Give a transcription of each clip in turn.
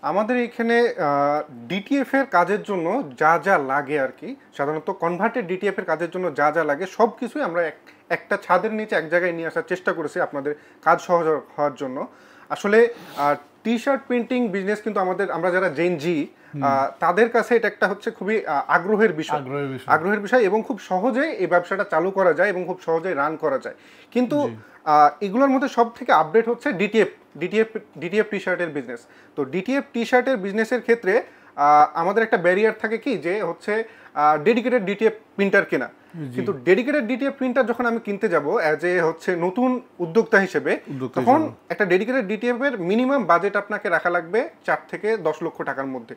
আমাদের এখানে ডিটিএফ এর কাজের জন্য যা যা লাগে আর কি, সাধারণত কনভার্টেড ডিটিএফ এর কাজের জন্য যা যা লাগে সব কিছুই আমরা একটা ছাদের নিচে এক জায়গায় নিয়ে আসার চেষ্টা করেছি আপনাদের কাজ সহজ হওয়ার জন্য। আসলে টি শার্ট প্রিন্টিং বিজনেস কিন্তু আমরা যারা জেন জি তাদের কাছে এটা একটা হচ্ছে খুবই আগ্রহের বিষয় এবং খুব সহজেই এই ব্যবসাটা চালু করা যায় এবং খুব সহজেই রান করা যায়। কিন্তু এগুলোর মধ্যে সব থেকে আপডেট হচ্ছে ডিটিএফ টি শার্টের বিজনেস। তো ডিটিএফ টি শার্টের বিজনেসের ক্ষেত্রে আমাদের একটা ব্যারিয়ার থাকে কি, যে হচ্ছে ডেডিকেটেড ডিটিএফ প্রিন্টার কেনা। কিন্তু ডেডিকেটেড ডিটিএফ প্রিন্টার যখন আমি কিনতে যাব অ্যাজ এ হচ্ছে নতুন উদ্যোক্তা হিসেবে, তখন একটা ডেডিকেটেড ডিটিএফ এর মিনিমাম বাজেট আপনাকে রাখা লাগবে 4 থেকে 10 লক্ষ টাকার মধ্যে,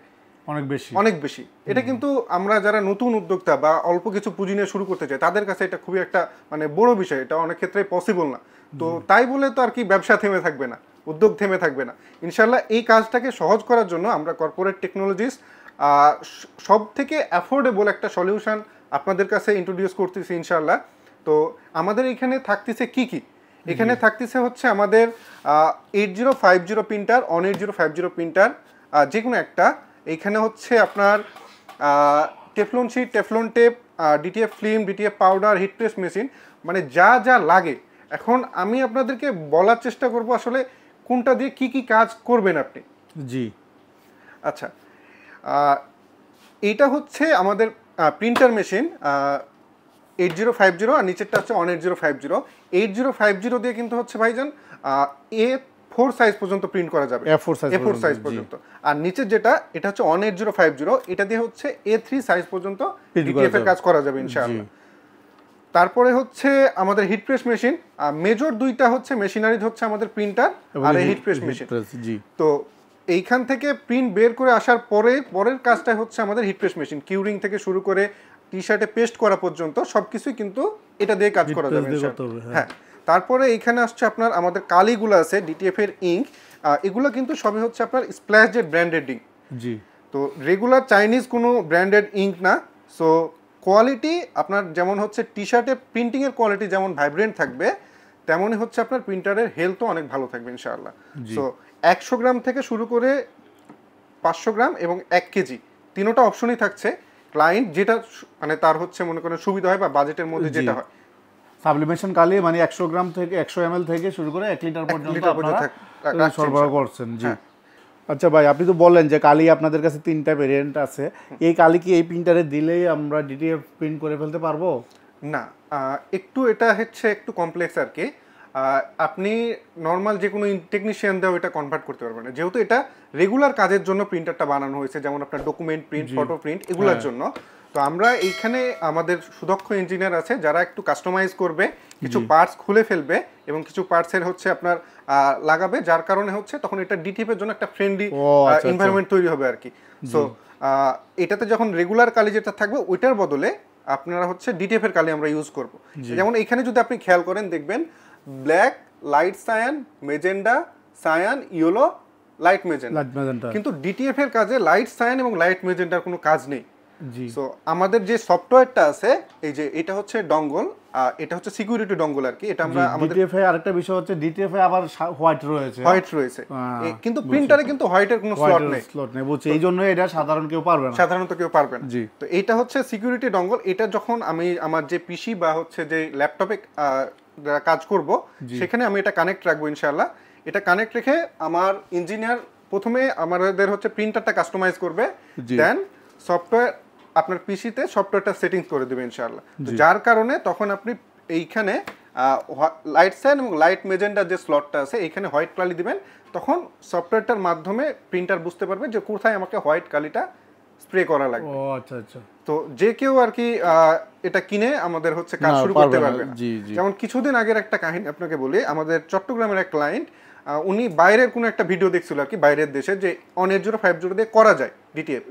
অনেক বেশি। এটা কিন্তু আমরা যারা নতুন উদ্যোক্তা বা অল্প কিছু পুঁজি নিয়ে শুরু করতে চাই তাদের কাছে এটা খুবই একটা মানে বড় বিষয়, এটা অনেক ক্ষেত্রে পসিবল না। তো তাই বলে তো আর কি ব্যবসা থেমে থাকবে না, উদ্যোগ থেমে থাকবে না। ইনশাল্লাহ এই কাজটাকে সহজ করার জন্য আমরা কর্পোরেট টেকনোলজিস সব থেকে অ্যাফোর্ডেবল একটা সলিউশন আপনাদের কাছে ইন্ট্রোডিউস করতেছি ইনশাল্লাহ। তো আমাদের এখানে থাকতেছে কি এখানে থাকতেছে হচ্ছে আমাদের 8050 প্রিন্টার, 18050 প্রিন্টার যে কোনো একটা। এইখানে হচ্ছে আপনার Teflon sheet, Teflon tape, DTF film, DTF powder, heat press machine, মানে যা যা লাগে। এখন আমি আপনাদেরকে বলার চেষ্টা করব আসলে কোনটা দিয়ে কি কাজ করবেন আপনি। জি আচ্ছা, এইটা হচ্ছে আমাদের প্রিন্টার মেশিন 8050 আর নিচেরটা হচ্ছে 18050। 8050 দিয়ে কিন্তু হচ্ছে ভাইজান A4 সাইজ পর্যন্ত প্রিন্ট করা যাবে, A4 সাইজ পর্যন্ত। আর নিচের যেটা এটা হচ্ছে 18050, এটা দিয়ে হচ্ছে A3 সাইজ পর্যন্ত ডিটিএফ এর কাজ করা যাবে ইনশাআল্লাহ। তারপরে হচ্ছে আমাদের হিট প্রেস মেশিন, মেজর দুইটা হচ্ছে মেশিনারি হচ্ছে আমাদের প্রিন্টার আর হিট প্রেস মেশিন। তো এইখান থেকে প্রিন্ট বের করে আসার পরের কাজটা হচ্ছে আমাদের হিট প্রেস মেশিন, কিউরিং থেকে শুরু করে টি শার্টে পেস্ট করা পর্যন্ত সবকিছুই কিন্তু এটা দিয়ে কাজ করা যাবে ইনশাআল্লাহ। হ্যাঁ, তারপরে এইখানে আসছে আপনার আমাদের কালিগুলো আছে ডিটিএফ এর ইঙ্ক, এগুলো কিন্তু সবই হচ্ছে আপনার স্প্ল্যাশ জেট ব্র্যান্ডেড ইঙ্ক। জি, তো রেগুলার চাইনিজ কোনো ব্র্যান্ডেড ইঙ্ক না। সো কোয়ালিটি আপনার যেমন হচ্ছে টি শার্টে প্রিন্টিংয়ের কোয়ালিটি যেমন ভাইব্রেন্ট থাকবে, তেমনই হচ্ছে আপনার প্রিন্টারের হেলথও অনেক ভালো থাকবে ইনশাআল্লাহ। সো 100 গ্রাম থেকে শুরু করে 500 গ্রাম এবং 1 কেজি তিনোটা অপশনই থাকছে। ক্লায়েন্ট যেটা মানে তার হচ্ছে মনে করেন সুবিধা হয় বা বাজেটের মধ্যে যেটা হয়। সাবলিমেশন কালি মানে 100 গ্রাম থেকে 100 ml থেকে শুরু করে 1 লিটার পর্যন্ত আপনারা সরবরাহ করছেন। জি, আচ্ছা ভাই, আপনি তো বললেন যে কালি আপনাদের কাছে 3টা ভেরিয়েন্ট আছে। এই কালি কি এই প্রিন্টারে দিলেই আমরা ডিটিএফ প্রিন্ট করে ফেলতে পারবো? না, একটু এটা হচ্ছে একটু কমপ্লেক্স আর কি। আপনি নর্মাল যে কোনো টেকনিশিয়ান দিয়েও এটা কনভার্ট করতে পারবেন না, যেহেতু এটা রেগুলার কাজের জন্য প্রিন্টারটা বানানো হয়েছে, যেমন আপনার ডকুমেন্ট প্রিন্ট, ফটো প্রিন্ট এগুলোর জন্য। তো আমরা এইখানে আমাদের সুদক্ষ ইঞ্জিনিয়ার আছে যারা একটু কাস্টমাইজ করবে, কিছু পার্টস খুলে ফেলবে এবং কিছু পার্টসের হচ্ছে আপনার লাগাবে, যার কারণে হচ্ছে তখন এটা ডিটিএফ এর জন্য একটা ফ্রেন্ডলি এনভায়রনমেন্ট তৈরি হবে আর কি। সো এটাতে যখন রেগুলার কালি যেটা থাকবে ওইটার বদলে আপনারা হচ্ছে ডিটিএফ এর কালি আমরা ইউজ করব। যেমন এখানে যদি আপনি খেয়াল করেন দেখবেন black, light cyan, magenta, cyan, yellow, light magenta. কিন্তু ডিটিএফ এর কাজে লাইট সায়ান এবং লাইট মেজেন্ডার কোনো কাজ নেই। সো আমাদের যে সফটওয়্যারটা আছে, এই যে এটা হচ্ছে ডঙ্গল, এটা হচ্ছে সিকিউরিটি ডঙ্গল আর কি। এটা আমরা আমাদের ডিটিএফ এর আরেকটা বিষয় হচ্ছে ডিটিএফ এ আবার হোয়াইট রয়েছে, কিন্তু প্রিন্টারে কিন্তু হোয়াইটের কোনো স্লট নেই বুঝছি। এইজন্য এটা সাধারণত কেউ পারবে না। জি, তো এটা হচ্ছে সিকিউরিটি ডঙ্গল। এটা যখন আমি আমার যে পিসি বা হচ্ছে যে ল্যাপটপে কাজ করব সেখানে আমি এটা কানেক্ট রাখবো ইনশাআল্লাহ। এটা কানেক্ট রেখে আমার ইঞ্জিনিয়ার প্রথমে আমাদের হচ্ছে প্রিন্টারটা কাস্টমাইজ করবে, দেন সফটওয়্যার আপনার পিসিতে সফটওয়্যারটা সেটিংস করে দেবে ইনশাআল্লাহ। যার কারণে তখন আপনি এইখানে লাইট সাইন এবং লাইট মেজেন্ডার যে স্লটটা আছে এইখানে হোয়াইট কালি দিবেন, তখন সফটওয়্যারটার মাধ্যমে প্রিন্টার বুঝতে পারবে যে কোথায় আমাকে হোয়াইট কালিটা স্প্রে করা লাগবে। ও আচ্ছা আচ্ছা। তো যে কেউ আর কি এটা কিনে আমাদের হচ্ছে কাজ শুরু করতে পারবে না। যেমন কিছুদিন আগের একটা কাহিনী আপনাকে বলি, আমাদের চট্টগ্রামের এক ক্লায়েন্ট, উনি বাইরের কোনো একটা ভিডিও দেখছিল আর কি, বাইরের দেশে যে 18050 দিয়ে করা যায় ডিটিএফ।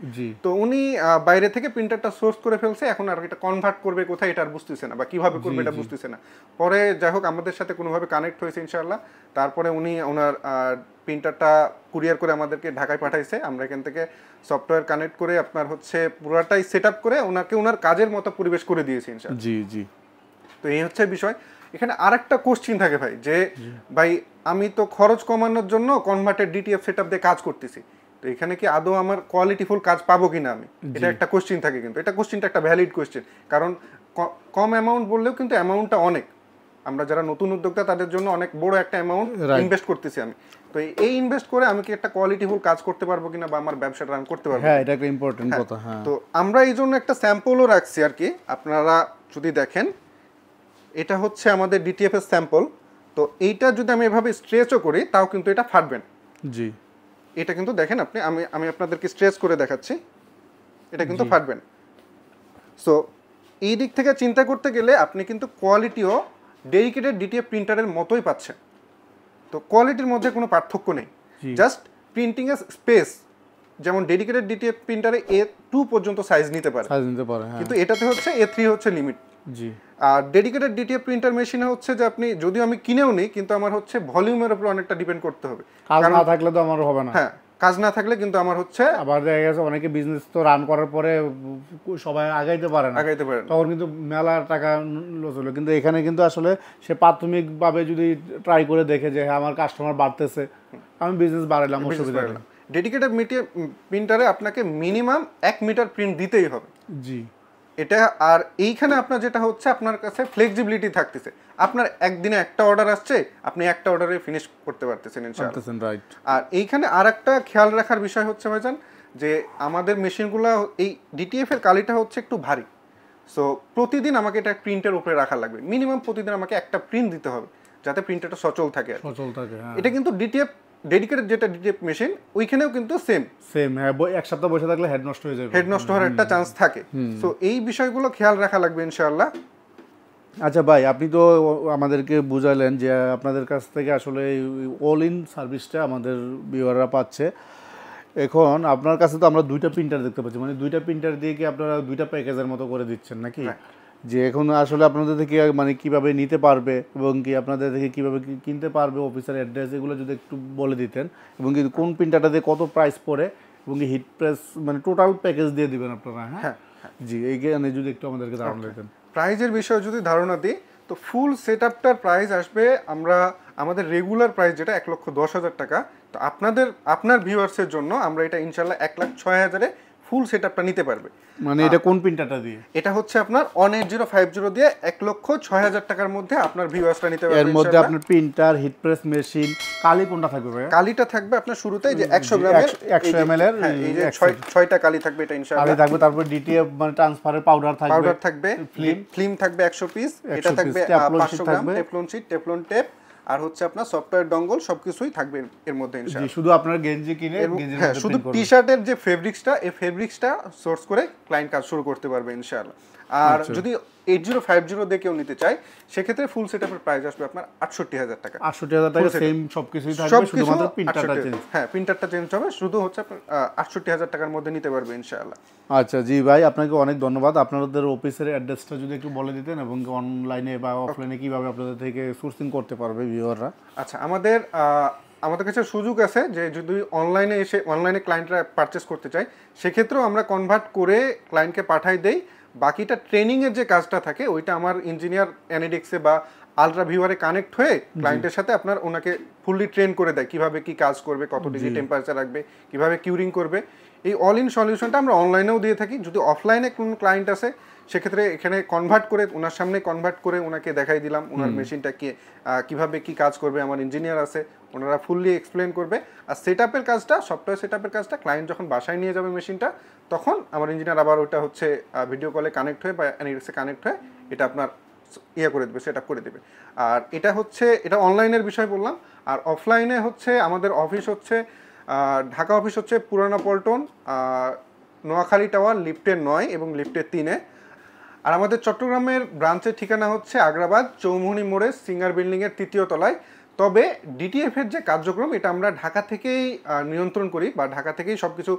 তো উনি বাইরে থেকে প্রিন্টারটা সোর্স করে ফেলছে, এখন আর এটা কনভার্ট করবে কোথায় এটা আর বুঝতেছে না বা কিভাবে করবে এটা বুঝতেছে না। পরে যাই হোক আমাদের সাথে কোনোভাবে কানেক্ট হয়েছে ইনশাআল্লাহ। তারপরে উনি ওনার প্রিন্টারটা কুরিয়ার করে আমাদেরকে ঢাকায় পাঠাইছে। আমরা এখান থেকে সফটওয়্যার কানেক্ট করে আপনার হচ্ছে পুরোটাই সেট আপ করে ওনাকে ওনার কাজের মতো পরিবেশ করে দিয়েছি ইনশাআল্লাহ। জি জি। তো এই হচ্ছে বিষয়। এখানে আরেকটা কোশ্চিন থাকে ভাই, যে ভাই আমি তো খরচ কমানোর জন্য কনভার্টেড ডিটিএফ সেটআপ দিয়ে কাজ করতেছি, তো এখানে কি আদৌ আমার কোয়ালিটিফুল কাজ পাবো কিনা আমি, এটা একটা কোশ্চেন থাকে, কিন্তু এটা কোশ্চেনটা একটা ভ্যালিড কোশ্চেন, কারণ কম অ্যামাউন্ট বললেও কিন্তু অ্যামাউন্টটা অনেক, আমরা যারা নতুন উদ্যোক্তা তাদের জন্য অনেক বড় একটা অ্যামাউন্ট ইনভেস্ট করতেছি আমি। তো এই ইনভেস্ট করে আমি কি একটা কোয়ালিটিফুল কাজ করতে পারবো কিনা বা আমার ব্যবসাটা রান করতে পারবো, হ্যাঁ এটা একটা ইম্পর্টেন্ট কথা। হ্যাঁ, তো আমরা এই জন্য একটা স্যাম্পলও রাখছি আর কি, আপনারা যদি দেখেন এটা হচ্ছে আমাদের ডিটিএফ এর স্যাম্পল। তো এইটা যদি আমি এভাবে স্ট্রেচও করি তাও কিন্তু এটা ফাটবেন। জি, এটা কিন্তু দেখেন আপনি, আমি আপনাদেরকে স্ট্রেচ করে দেখাচ্ছি, এটা কিন্তু ফাটবেন। সো এই দিক থেকে চিন্তা করতে গেলে আপনি কিন্তু কোয়ালিটিও ডেডিকেটেড ডিটিএফ প্রিন্টারের মতোই পাচ্ছেন। তো কোয়ালিটির মধ্যে কোনো পার্থক্য নেই, জাস্ট প্রিন্টিং এর স্পেস, যেমন ডেডিকেটেড ডিটিএফ প্রিন্টারে A2 পর্যন্ত সাইজ নিতে পারে, কিন্তু এটাতে হচ্ছে A3 হচ্ছে লিমিট। জি, আর ডেডিকেটেড ডিটিএফ প্রিন্টার মেশিনে হচ্ছে যে আপনি যদিও আমি কিনেও নিই, কিন্তু আমার হচ্ছে ভলিউমের উপর অনেকটা ডিপেন্ড করতে হবে, কাজ না থাকলে তো আমার হবে না। হ্যাঁ, কাজ না থাকলে কিন্তু আমার হচ্ছে, আবার দেখা গেছে অনেকে বিজনেস তো রান করার পরে সবাই আগাইতে পারে না, তখন কিন্তু মেলা টাকা লস হলো। কিন্তু এখানে কিন্তু আসলে সে প্রাথমিকভাবে যদি ট্রাই করে দেখে যে হ্যাঁ আমার কাস্টমার বাড়তেছে, আমি বিজনেস বাড়াইলাম, অসুবিধা নেই। ডেডিকেটেড প্রিন্টারে আপনাকে মিনিমাম 1 মিটার প্রিন্ট দিতেই হবে। জি, এটা আর এইখানে আপনার যেটা হচ্ছে আপনার কাছে ফ্লেক্সিবিলিটি থাকতেছে, আপনার একদিনে একটা অর্ডার আসছে, আপনি একটা অর্ডারে ফিনিশ করতে পারতেছেন ইনশাআল্লাহ, রাইট। আর এইখানে আরেকটা খেয়াল রাখার বিষয় হচ্ছে ভাইজান, যে আমাদের মেশিনগুলো এই ডিটিএফ এর কালিটা হচ্ছে একটু ভারী। সো প্রতিদিন আমাকে এটা প্রিন্টের উপরে রাখা লাগবে, মিনিমাম প্রতিদিন আমাকে একটা প্রিন্ট দিতে হবে যাতে প্রিন্টারটা সচল থাকে। এটা কিন্তু ডিটিএফ ডেডিকেটেড যেটা ডিটিএফ মেশিন ওইখানেও কিন্তু সেম, হ্যাঁ, এক সপ্তাহ বসে থাকলে হেড নষ্ট হয়ে যাবে, হেড নষ্ট হওয়ার একটা চান্স থাকে। সো এই বিষয়গুলো খেয়াল রাখা লাগবে ইনশাআল্লাহ। আচ্ছা ভাই, আপনি তো আমাদেরকে বুঝালেন যে আপনাদের কাছ থেকে আসলে অল ইন সার্ভিসটা আমাদের ভিউয়াররা পাচ্ছে। এখন আপনার কাছে তো আমরা 2টা প্রিন্টার দেখতে পাচ্ছি, মানে 2টা প্রিন্টার দিয়ে কি আপনারা 2টা প্যাকেজের মতো করে দিচ্ছেন নাকি? যে এখন আসলে আপনাদের থেকে মানে কিভাবে নিতে পারবে এবং কি আপনাদের থেকে কিভাবে কিনতে পারবে, অফিসের অ্যাড্রেস, এগুলো যদি একটু বলে দিতেন, এবং কি কোন প্রিন্টারটা দিয়ে কত প্রাইস পড়ে, এবং কি হিট প্রেস, মানে টোটাল প্যাকেজ দিয়ে দিবেন আপনারা। হ্যাঁ, জি, এইখানে যদি একটু আমাদেরকে ধারণা দিতেন। প্রাইজের বিষয়ে যদি ধারণা দিই, তো ফুল সেটআপটার প্রাইস আসবে আমাদের রেগুলার প্রাইস যেটা 1,10,000 টাকা। তো আপনার ভিউয়ার্সের জন্য আমরা এটা ইনশাআল্লাহ 1,06,000-এ ফুল সেটআপটা নিতে পারবে। মানে এটা কোন প্রিন্টারটা দিয়ে? এটা হচ্ছে আপনার 18050 দিয়ে 1,06,000 টাকার মধ্যে আপনার ভিউয়ার্সটা নিতে পারবে। এর মধ্যে আপনার প্রিন্টার, হিট প্রেস মেশিন, কালি কোনটা থাকবে ভাই? কালিটা থাকবে আপনার শুরুতেই যে 100 গ্রামের 100 ml এর, এই যে 6টা কালি থাকবে, এটা ইনশাআল্লাহ কালি থাকবে। তারপর ডিটিএফ মানে ট্রান্সফারের পাউডার থাকবে, ফিল্ম থাকবে 100 পিস, এটা থাকবে 500 গ্রাম, টেফলন শীট, টেফলন টেপ, আর হচ্ছে আপনার সফটওয়্যার ডঙ্গল, সবকিছুই থাকবে এর মধ্যে ইনশাআল্লাহ। শুধু আপনার গেঞ্জি কিনে গেঞ্জির মধ্যে শুধু টি-শার্টের যে ফেব্রিক্সটা, এই ফেব্রিক্সটা সোর্স করে ক্লায়েন্ট কাজ শুরু করতে পারবে ইনশাআল্লাহ। আর যদি 8050 দিয়ে কেউ নিতে চায়, সেক্ষেত্রে ফুল সেটআপের প্রাইস আসবে আপনার 68,000 টাকা। 68,000 টাকা, সেম সবকিছুই থাকবে, শুধুমাত্র প্রিন্টারটা চেঞ্জ। হ্যাঁ, প্রিন্টারটা চেঞ্জ হবে, শুধু হচ্ছে আপনার 68,000 টাকার মধ্যে নিতে পারবে ইনশাআল্লাহ। আচ্ছা, জি ভাই, আপনাকে অনেক ধন্যবাদ। আপনাদের অফিসের অ্যাড্রেসটা যদি একটু বলে দিতেন, এবং অনলাইনে বা অফলাইনে কিভাবে আপনাদের থেকে সোর্সিং করতে পারবে ভিউয়াররা। আচ্ছা, আমাদের কাছে সুযোগ আছে যে যদি অনলাইনে ক্লায়েন্টরা পারচেস করতে চায়, সেক্ষেত্রেও আমরা কনভার্ট করে ক্লায়েন্টকে পাঠাই দেই। বাকিটা ট্রেনিংয়ের যে কাজটা থাকে, ওইটা আমার ইঞ্জিনিয়ার অ্যানিডিক্সে বা আলট্রা ভিউয়ারে কানেক্ট হয়ে ক্লায়েন্টের সাথে ওনাকে ফুললি ট্রেন করে দেয়, কিভাবে কি কাজ করবে, কত ডিগ্রি টেম্পারেচার রাখবে, কিভাবে কিউরিং করবে। এই অল ইন সলিউশনটা আমরা অনলাইনেও দিয়ে থাকি। যদি অফলাইনে কোনো ক্লায়েন্ট আছে, সেক্ষেত্রে এখানে কনভার্ট করে ওনার সামনে কনভার্ট করে ওনাকে দেখাই দিলাম ওনার মেশিনটা কিভাবে কি কাজ করবে। আমার ইঞ্জিনিয়ার আছে, ওনারা ফুললি এক্সপ্লেন করবে। আর সেটআপের কাজটা, সফটওয়্যার সেটআপের কাজটা ক্লায়েন্ট যখন বাসায় নিয়ে যাবে মেশিনটা, তখন আমার ইঞ্জিনিয়ার আবার ওটা হচ্ছে ভিডিও কলে কানেক্ট হয়ে বা অ্যানিডিক্সে কানেক্ট হয়ে এটা আপনার করে দেবে, সেটআপ করে দেবে। আর এটা অনলাইনের বিষয় বললাম। আর অফলাইনে হচ্ছে আমাদের অফিস হচ্ছে ঢাকা অফিস হচ্ছে পুরানা পল্টন, নোয়াখালী টাওয়ার, লিফটের 9 এবং লিফটের 3-এ। আর আমাদের চট্টগ্রামের ব্রাঞ্চের ঠিকানা হচ্ছে আগ্রাবাদ চৌমুহনী মোড়ে সিঙ্গার বিল্ডিংয়ের 3য় তলায়। তবে ডিটিএফের যে কার্যক্রম, এটা আমরা ঢাকা থেকেই নিয়ন্ত্রণ করি বা ঢাকা থেকেই সব কিছু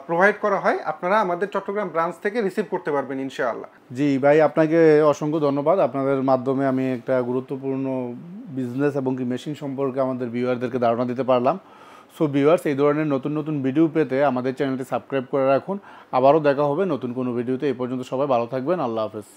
প্রোভাইড করা হয়। আপনারা আমাদের চট্টগ্রাম ব্রাঞ্চ থেকে রিসিভ করতে পারবেন ইনশাআল্লাহ। জি ভাই, আপনাকে অসংখ্য ধন্যবাদ। আপনাদের মাধ্যমে আমি একটা গুরুত্বপূর্ণ বিজনেস এবং কি মেশিন সম্পর্কে আমাদের ভিউয়ারদেরকে ধারণা দিতে পারলাম। সো ভিউয়ার্স, এই ধরনের নতুন নতুন ভিডিও পেতে আমাদের চ্যানেলটি সাবস্ক্রাইব করে রাখুন। আবারও দেখা হবে নতুন কোনো ভিডিওতে। এই পর্যন্ত সবাই ভালো থাকবেন। আল্লাহ হাফেজ।